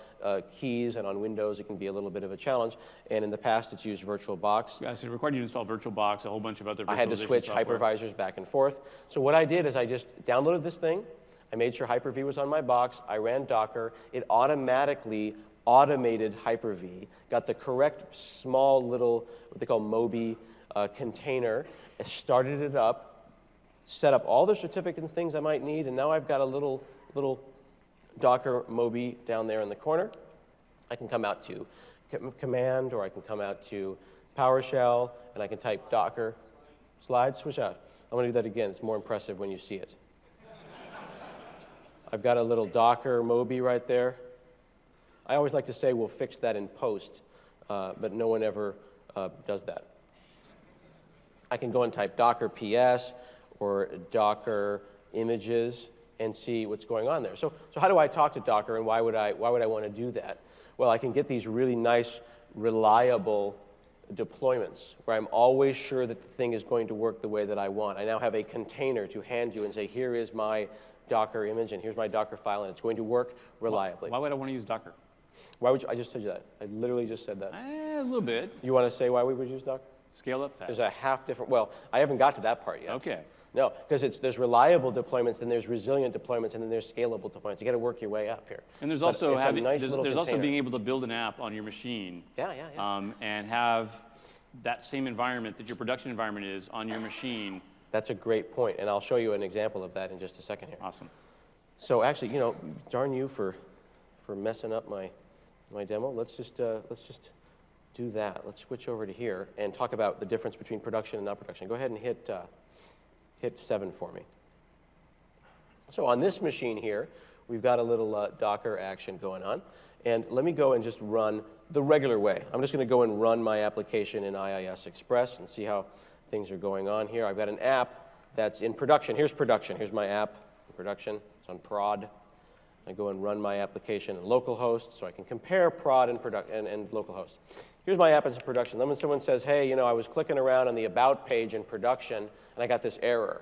keys, and on Windows, it can be a little bit of a challenge. And in the past, it's used VirtualBox. Yeah, so it required you to install VirtualBox, a whole bunch of other virtualization I had to switch software. hypervisors back and forth. So what I did is I just downloaded this thing. I made sure Hyper-V was on my box. I ran Docker. It automatically automated Hyper-V, got the correct small little, what they call Moby container, started it up, set up all the certificates and things I might need, and now I've got a little Docker Moby down there in the corner. I can come out to command, or I can come out to PowerShell, and I can type Docker. Slide, switch out. I'm going to do that again. It's more impressive when you see it. I've got a little Docker Moby right there. I always like to say we'll fix that in post, but no one ever does that. I can go and type Docker PS or Docker images and see what's going on there. So how do I talk to Docker, and why would I want to do that? Well, I can get these really nice, reliable deployments where I'm always sure that the thing is going to work the way that I want. I now have a container to hand you and say, here is my Docker image, and here's my Docker file, and it's going to work reliably. Why would I want to use Docker? Why would you? I just told you that. I literally just said that. A little bit. You want to say why we would use Docker? Scale up fast. There's a half different, well, I haven't got to that part yet. Okay. No, because there's reliable deployments, then there's resilient deployments, and then there's scalable deployments. You got to work your way up here. And there's But also it's a nice little there's also container. being able to build an app on your machine. Yeah. And have that same environment that your production environment is on your machine. That's a great point, and I'll show you an example of that in just a second here. Awesome. So actually, darn you for messing up my demo. Let's just do that. Let's switch over to here and talk about the difference between production and not production. Go ahead and hit 7 for me. So on this machine here, we've got a little Docker action going on. And let me go and just run the regular way. I'm just going to go and run my application in IIS Express and see how things are going on here. I've got an app that's in production. Here's production. Here's my app in production. It's on prod. I go and run my application in localhost so I can compare prod and localhost. Here's my app in production. Then when someone says, hey, I was clicking around on the About page in production, and I got this error.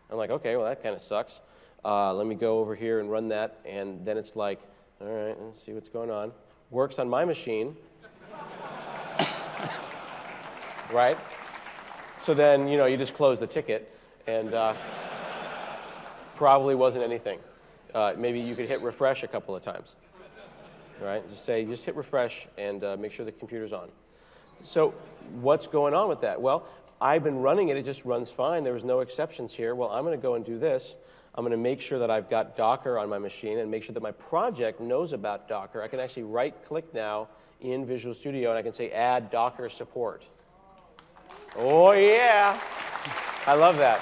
I'm like, OK, well, that kind of sucks. Let me go over here and run that. And then it's like, all right, let's see what's going on. Works on my machine. Right? So then, you just close the ticket, and probably wasn't anything. Maybe you could hit refresh a couple of times. Right? Just hit refresh and make sure the computer's on. So what's going on with that? Well, I've been running it. It just runs fine. There was no exceptions here. Well, I'm going to go and do this. I'm going to make sure that I've got Docker on my machine and make sure that my project knows about Docker. I can actually right-click now in Visual Studio, and I can say Add Docker Support. Oh, yeah. I love that.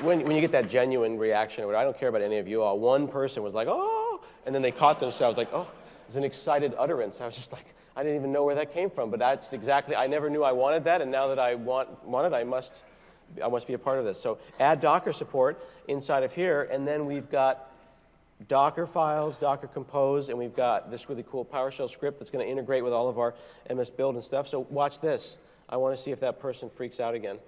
When you get that genuine reaction, I don't care about any of you all. One person was like, oh, and then they caught themselves like, oh, it's an excited utterance. I was just like, I didn't even know where that came from, but that's exactly, I never knew I wanted that, and now that I want it, I must be a part of this. So add Docker support inside of here, and then we've got Docker files, Docker Compose, and we've got this really cool PowerShell script that's going to integrate with all of our MS Build and stuff. So watch this. I want to see if that person freaks out again.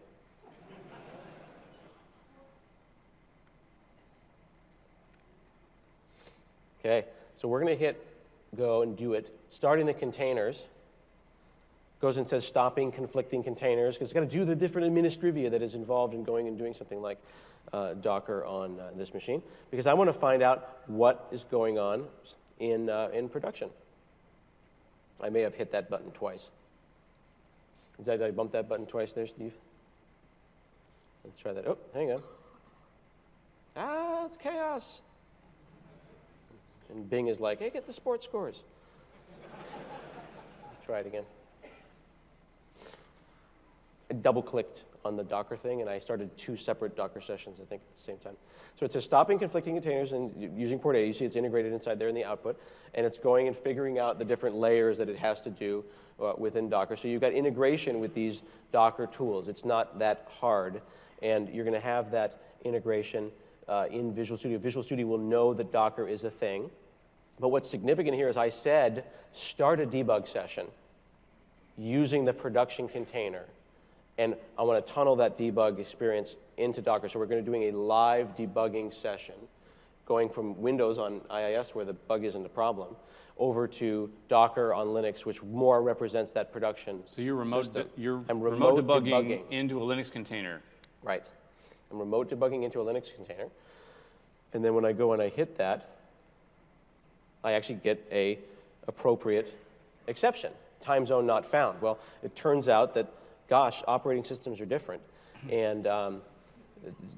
Okay, so we're going to hit go and do it. Starting the containers. Goes and says stopping conflicting containers, because it's got to do the different administrivia that is involved in going and doing something like Docker on this machine, because I want to find out what is going on in production. I may have hit that button twice. Did I bump that button twice there, Steve? Let's try that. Oh, hang on. Ah, it's chaos. And Bing is like, hey, get the sports scores. Try it again. I double-clicked on the Docker thing, and I started 2 separate Docker sessions, I think, at the same time. So it says stopping conflicting containers and using port 80. You see it's integrated inside there in the output, and it's going and figuring out the different layers that it has to do within Docker. So you've got integration with these Docker tools. It's not that hard, and you're going to have that integration in Visual Studio. Visual Studio will know that Docker is a thing. But what's significant here is I said start a debug session using the production container. And I want to tunnel that debug experience into Docker. So we're going to be doing a live debugging session, going from Windows on IIS, where the bug isn't a problem, over to Docker on Linux, which more represents that production So you're remote, system. remote debugging into a Linux container. Right. I'm remote debugging into a Linux container. And then when I go and I hit that, I actually get a appropriate exception. Time zone not found. Well, it turns out that, gosh, operating systems are different. And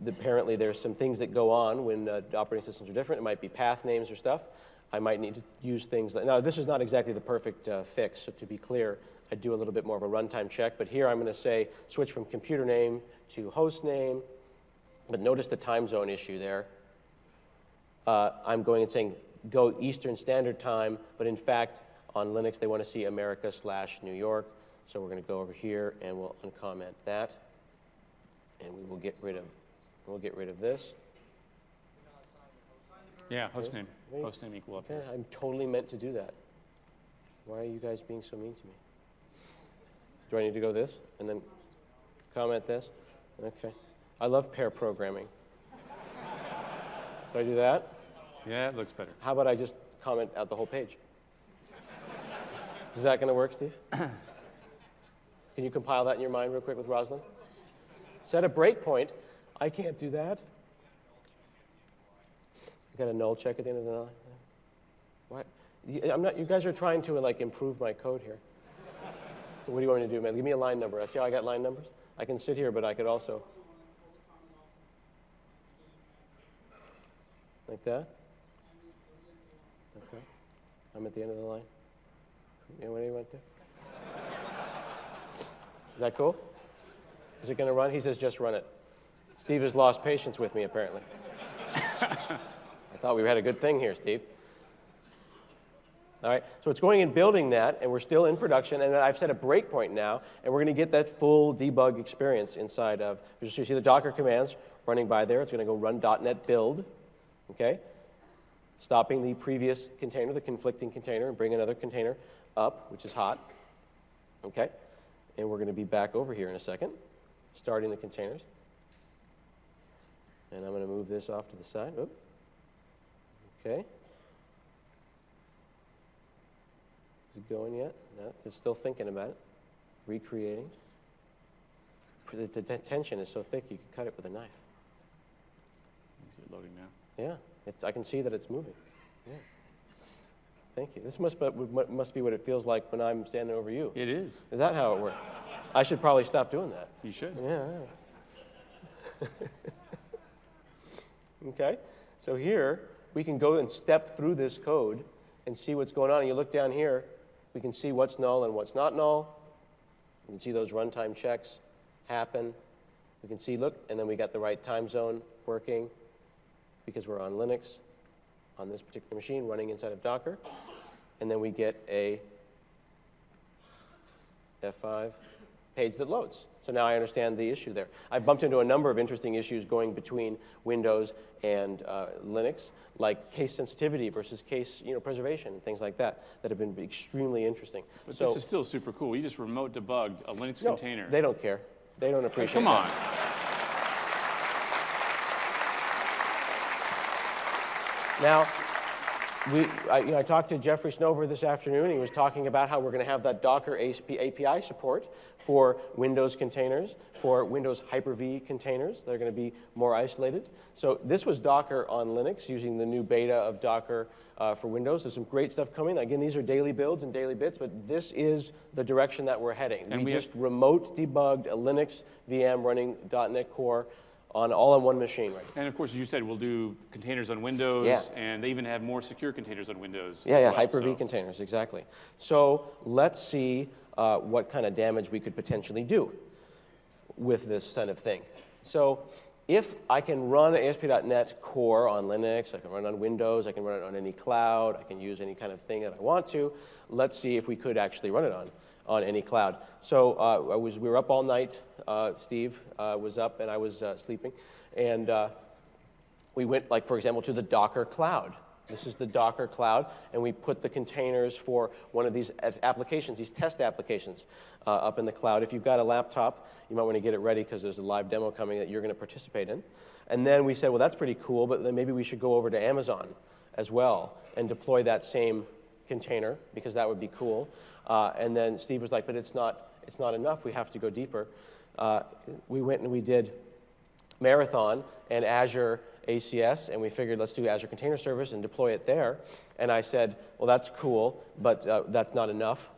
apparently there's some things that go on when operating systems are different. It might be path names or stuff. I might need to use things like, now this is not exactly the perfect fix, so to be clear, I do a little bit more of a runtime check, but here I'm going to say switch from computer name to host name, but notice the time zone issue there. I'm going and saying go Eastern Standard Time, but in fact, on Linux, they want to see America/New York. So we're going to go over here and we'll uncomment that, and we will get rid of this. Yeah, hostname. Hostname equal up. Okay, I'm totally meant to do that. Why are you guys being so mean to me? Do I need to go this and then comment this? Okay. I love pair programming. Do I do that? Yeah, it looks better. How about I just comment out the whole page? Is that going to work, Steve? Can you compile that in your mind real quick with Rosalind? Set a breakpoint. I can't do that. I got a null check at the end of the line. What? You guys are trying to like improve my code here. What do you want me to do, man? Give me a line number. I see how I got line numbers. I can sit here, but I could also like that. Okay. I'm at the end of the line. You know what you want there? Is that cool? Is it going to run? He says just run it. Steve has lost patience with me, apparently. I thought we had a good thing here, Steve. All right, so it's going and building that, and we're still in production, and I've set a breakpoint now, and we're going to get that full debug experience inside of Visual Studio. You see the Docker commands running by there. It's going to go run .NET build, okay? Stopping the previous container, the conflicting container, and bring another container up, which is hot, okay? And we're going to be back over here in a second, starting the containers. And I'm going to move this off to the side. Oop. Okay. Is it going yet? No, it's still thinking about it. Recreating. The tension is so thick you can cut it with a knife. Is it loading now? Yeah, I can see that it's moving. Yeah. Thank you. This must be what it feels like when I'm standing over you. It is. Is that how it works? I should probably stop doing that. You should. Yeah. Okay. So here, we can go and step through this code and see what's going on. And you look down here, we can see what's null and what's not null. You can see those runtime checks happen. We can see, look, and then we got the right time zone working because we're on Linux on this particular machine running inside of Docker. And then we get a F5 page that loads. So now I understand the issue there. I've bumped into a number of interesting issues going between Windows and Linux, like case sensitivity versus case preservation and things like that, that have been extremely interesting. But this is still super cool. You just remote debugged a Linux container. They don't care. They don't appreciate Come on. Now, I talked to Jeffrey Snover this afternoon. He was talking about how we're going to have that Docker ASP API support for Windows containers, for Windows Hyper-V containers. They're going to be more isolated. So this was Docker on Linux using the new beta of Docker for Windows. There's some great stuff coming. Again, these are daily builds and daily bits, but this is the direction that we're heading. And we just remote debugged a Linux VM running .NET Core all on one machine right now. And of course, as you said, we'll do containers on Windows, and they even have more secure containers on Windows. Yeah, Hyper-V containers, exactly. So let's see what kind of damage we could potentially do with this kind of thing. So if I can run ASP.NET Core on Linux, I can run it on Windows, I can run it on any cloud, I can use any kind of thing that I want to, let's see if we could actually run it on any cloud. So we were up all night. Steve was up and I was sleeping. And we went, like, for example, to the Docker cloud. This is the Docker cloud, and we put the containers for one of these applications, these test applications, up in the cloud. If you've got a laptop, you might want to get it ready because there's a live demo coming that you're going to participate in. And then we said, well, that's pretty cool, but then maybe we should go over to Amazon as well and deploy that same container because that would be cool. And then Steve was like, but it's not enough. We have to go deeper. We went and we did Marathon and Azure ACS, and we figured let's do Azure Container Service and deploy it there. And I said, well, that's cool, but that's not enough.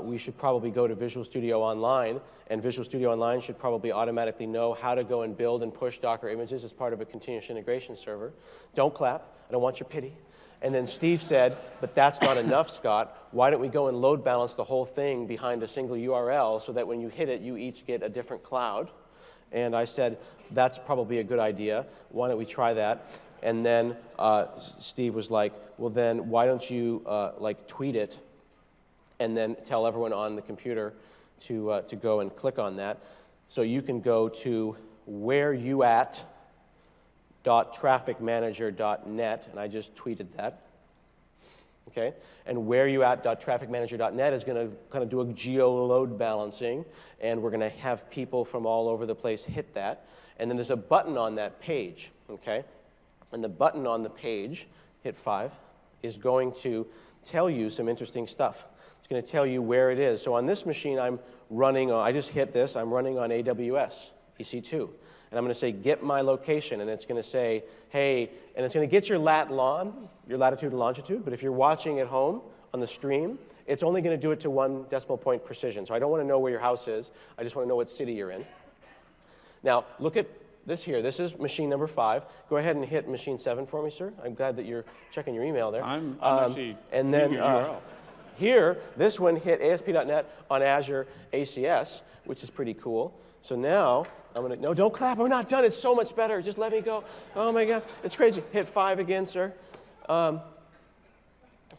We should probably go to Visual Studio Online, and Visual Studio Online should probably automatically know how to go and build and push Docker images as part of a continuous integration server. Don't clap. I don't want your pity. And then Steve said, but that's not enough, Scott. Why don't we go and load balance the whole thing behind a single URL so that when you hit it, you each get a different cloud? And I said, that's probably a good idea. Why don't we try that? And then Steve was like, well, then why don't you tweet it and then tell everyone on the computer to go and click on that. So you can go to whereyouat.trafficmanager.net, and I just tweeted that. Okay? And whereyouat.trafficmanager.net is going to kind of do a geo load balancing, and we're going to have people from all over the place hit that. And then there's a button on that page, okay? And the button on the page, hit 5, is going to tell you some interesting stuff. It's going to tell you where it is. So on this machine, I'm running on, I just hit this, I'm running on AWS, EC2. And I'm going to say, get my location, and it's going to say, hey, and it's going to get your your latitude and longitude, but if you're watching at home on the stream, it's only going to do it to 1 decimal point precision. So I don't want to know where your house is. I just want to know what city you're in. Now, look at this here. This is machine number 5. Go ahead and hit machine 7 for me, sir. I'm glad that you're checking your email there. I'm actually and then URL. Here, this one hit ASP.NET on Azure ACS, which is pretty cool. So now No, don't clap, we're not done. It's so much better. Just let me go. Oh my God, it's crazy. Hit 5 again, sir. So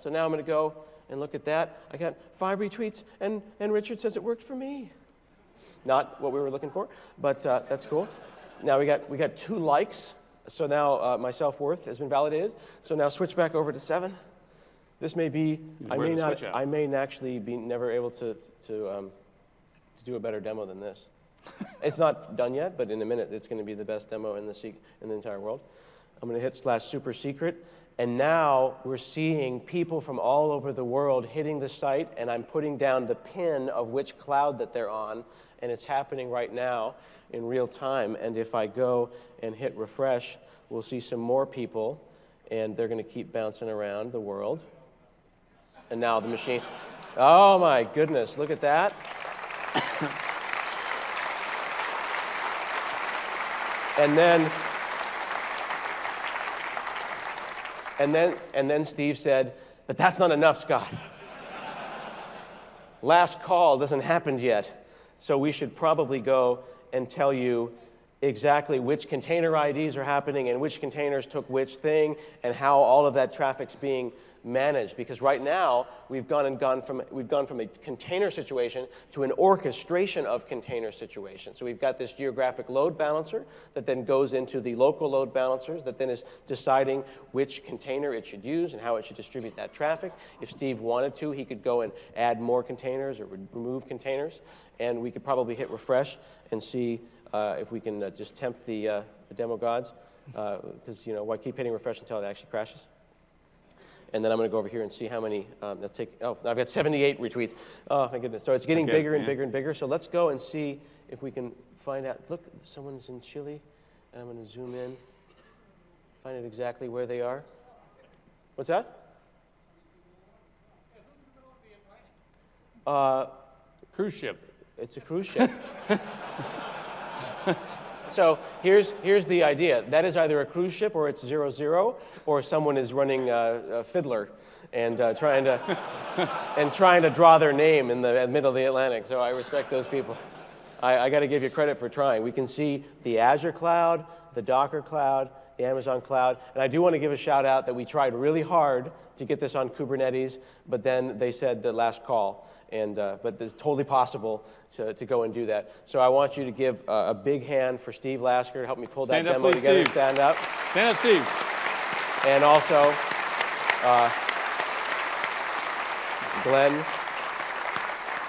now I'm gonna go and look at that. I got 5 retweets, and Richard says it worked for me. Not what we were looking for, but that's cool. Now we got 2 likes, so now my self-worth has been validated. So now switch back over to 7. This may be, I may actually be never able to do a better demo than this. It's not done yet, but in a minute it's going to be the best demo in the entire world. I'm going to hit /super secret, and now we're seeing people from all over the world hitting the site, and I'm putting down the pin of which cloud that they're on, and it's happening right now in real time. And if I go and hit refresh, we'll see some more people, and they're going to keep bouncing around the world. And now the machine, oh my goodness, look at that. And then Steve said, but that's not enough, Scott. Last call doesn't happen yet, so we should probably go and tell you exactly which container IDs are happening and which containers took which thing and how all of that traffic's being managed, because right now we've gone from a container situation to an orchestration of container situations. So we've got this geographic load balancer that then goes into the local load balancers that then is deciding which container it should use and how it should distribute that traffic. If Steve wanted to, he could go and add more containers or remove containers, and we could probably hit refresh and see if we can just tempt the demo gods, because why keep hitting refresh until it actually crashes? And then I'm going to go over here and see how many, I've got 78 retweets. Oh, my goodness. So it's getting bigger and bigger and bigger. So let's go and see if we can find out. Look, someone's in Chile. I'm going to zoom in, find out exactly where they are. What's that? Cruise ship. It's a cruise ship. So here's the idea. That is either a cruise ship or it's 00, or someone is running a fiddler and trying to draw their name in the middle of the Atlantic. So I respect those people. I got to give you credit for trying. We can see the Azure cloud, the Docker cloud, the Amazon cloud, and I do want to give a shout out that we tried really hard to get this on Kubernetes, but then they said the last call. But it's totally possible to go and do that. So I want you to give a big hand for Steve Lasker to help me pull that demo together. Steve. Stand up. Stand up, Steve. And also, Glenn.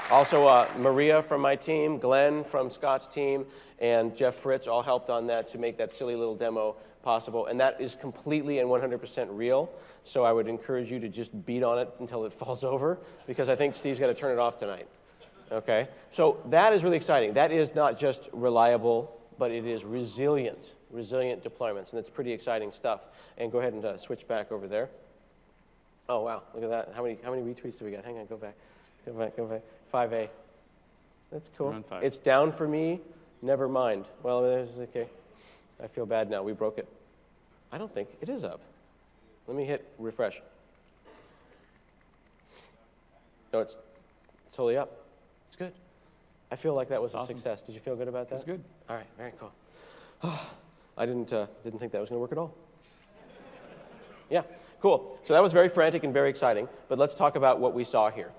Also, Maria from my team, Glenn from Scott's team, and Jeff Fritz all helped on that to make that silly little demo possible. And that is completely and 100% real. So I would encourage you to just beat on it until it falls over, because I think Steve's got to turn it off tonight. Okay? So that is really exciting. That is not just reliable, but it is resilient deployments, and it's pretty exciting stuff. And go ahead and switch back over there. Oh, wow. Look at that. How many retweets do we got? Hang on. Go back. 5A. That's cool. It's down for me. Never mind. Well, okay. I feel bad now. We broke it. I don't think it is up. Let me hit refresh. No, it's totally up. It's good. I feel like that was a success. Did you feel good about that? It's good. All right, very cool. I didn't think that was going to work at all. Yeah, cool. So that was very frantic and very exciting, but let's talk about what we saw here.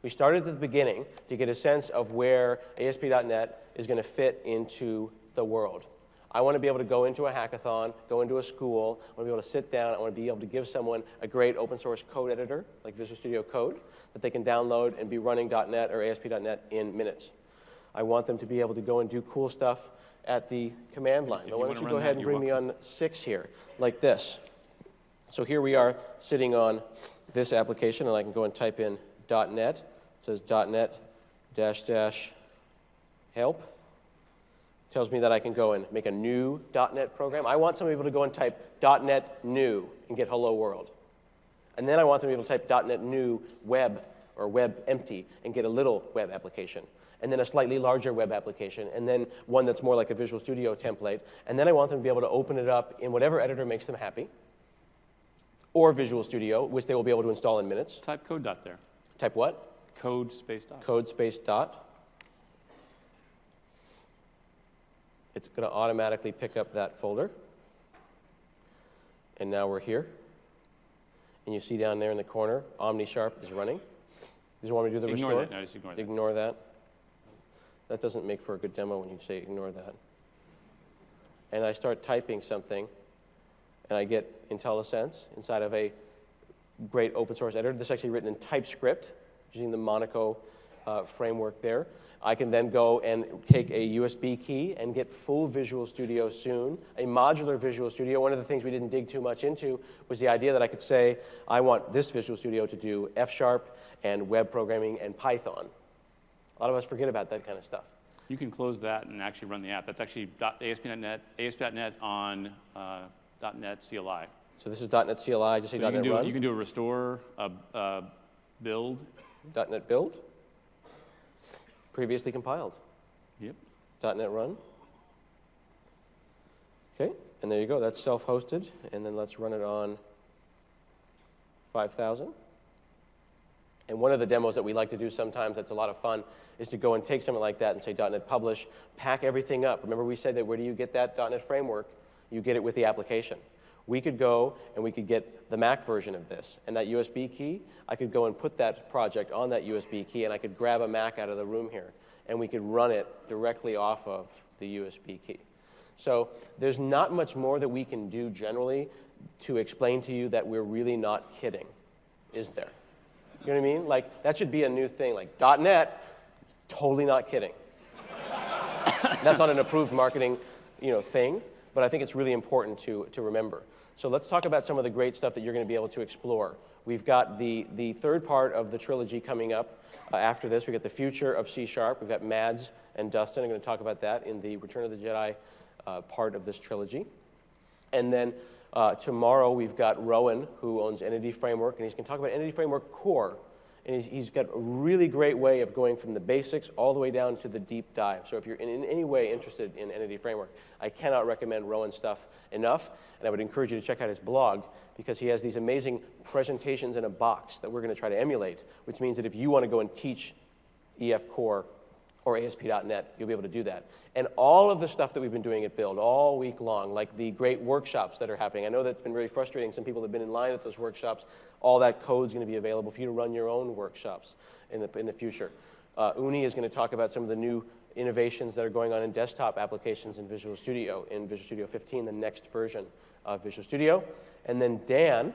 We started at the beginning to get a sense of where ASP.NET is going to fit into the world. I want to be able to go into a hackathon, go into a school. I want to be able to sit down. I want to be able to give someone a great open source code editor, like Visual Studio Code, that they can download and be running .NET or ASP.NET in minutes. I want them to be able to go and do cool stuff at the command line. But why don't you go ahead and bring me on 6 here, like this. So here we are sitting on this application, and I can go and type in .NET. It says .NET -- help. Tells me that I can go and make a new .NET program. I want some people to go and type .NET new and get hello world. And then I want them to be able to type .NET new web or web empty and get a little web application. And then a slightly larger web application, and then one that's more like a Visual Studio template. And then I want them to be able to open it up in whatever editor makes them happy, or Visual Studio, which they will be able to install in minutes. Type code dot there. Type what? Code space dot. Code space dot. it's going to automatically pick up that folder. And now we're here. And you see down there in the corner, OmniSharp is running. You want me to do the Ignore restore? that. No, just ignore that. Ignore that. That doesn't make for a good demo when you say ignore that. And I start typing something, and I get IntelliSense inside of a great open source editor. This is actually written in TypeScript, using the Monaco framework there. I can then go and take a USB key and get full Visual Studio soon, a modular Visual Studio. One of the things we didn't dig too much into was the idea that I could say, I want this Visual Studio to do F# and web programming and Python. A lot of us forget about that kind of stuff. You can close that and actually run the app. That's actually ASP.NET on .NET CLI. So this is .NET CLI, just say .NET Run. You can do a restore, a build. .NET Build. Previously compiled. Yep. .NET Run. Okay, and there you go. That's self-hosted. And then let's run it on 5000. And one of the demos that we like to do sometimes that's a lot of fun is to go and take something like that and say .NET Publish, pack everything up. Remember we said that where do you get that .NET Framework? You get it with the application. We could go and we could get the Mac version of this. And that USB key, I could go and put that project on that USB key, and I could grab a Mac out of the room here. And we could run it directly off of the USB key. So there's not much more that we can do generally to explain to you that we're really not kidding, is there? You know what I mean? Like, that should be a new thing. Like, .NET, totally not kidding. That's not an approved marketing thing, but I think it's really important to remember. So let's talk about some of the great stuff that you're going to be able to explore. We've got the third part of the trilogy coming up after this. We've got the future of C#. We've got Mads and Dustin. I'm going to talk about that in the Return of the Jedi part of this trilogy. And then tomorrow we've got Rowan, who owns Entity Framework, and he's going to talk about Entity Framework Core. And he's got a really great way of going from the basics all the way down to the deep dive. So if you're in any way interested in Entity Framework, I cannot recommend Rowan's stuff enough. And I would encourage you to check out his blog, because he has these amazing presentations in a box that we're going to try to emulate, which means that if you want to go and teach EF Core or ASP.NET, you'll be able to do that. And all of the stuff that we've been doing at Build all week long, like the great workshops that are happening. I know that's been very frustrating. Some people have been in line at those workshops. All that code's going to be available for you to run your own workshops in the future. Uni is going to talk about some of the new innovations that are going on in desktop applications in Visual Studio 15, the next version of Visual Studio. And then Dan,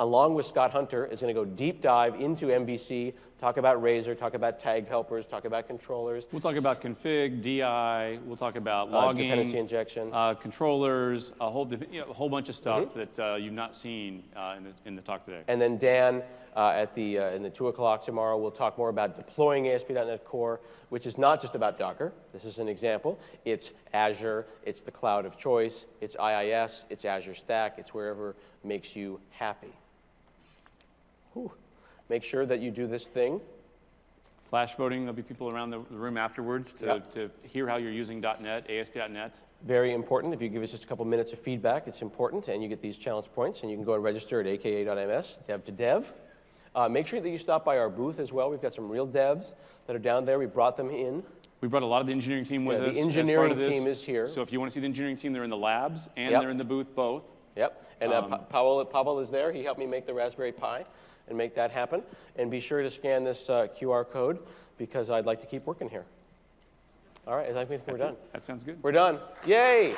along with Scott Hunter, is going to go deep dive into MVC, talk about Razor, talk about tag helpers, talk about controllers. We'll talk about config, DI, we'll talk about logging, dependency injection, controllers, a whole bunch of stuff that you've not seen in the talk today. And then Dan, in the 2 o'clock tomorrow, will talk more about deploying ASP.NET Core, which is not just about Docker. This is an example. It's Azure, it's the cloud of choice, it's IIS, it's Azure Stack, it's wherever makes you happy. Whew. Make sure that you do this thing. Flash voting, there'll be people around the room afterwards to hear how you're using .NET, ASP.NET. Very important. If you give us just a couple minutes of feedback, it's important, and you get these challenge points, and you can go and register at aka.ms, dev to dev. Make sure that you stop by our booth as well. We've got some real devs that are down there. We brought them in. We brought a lot of the engineering team with us. The engineering team is here. So if you want to see the engineering team, they're in the labs, and they're in the booth both. Yep, and Pavel is there. He helped me make the Raspberry Pi and make that happen. And be sure to scan this QR code, because I'd like to keep working here. All right, I think we're done. That sounds good. We're done. Yay!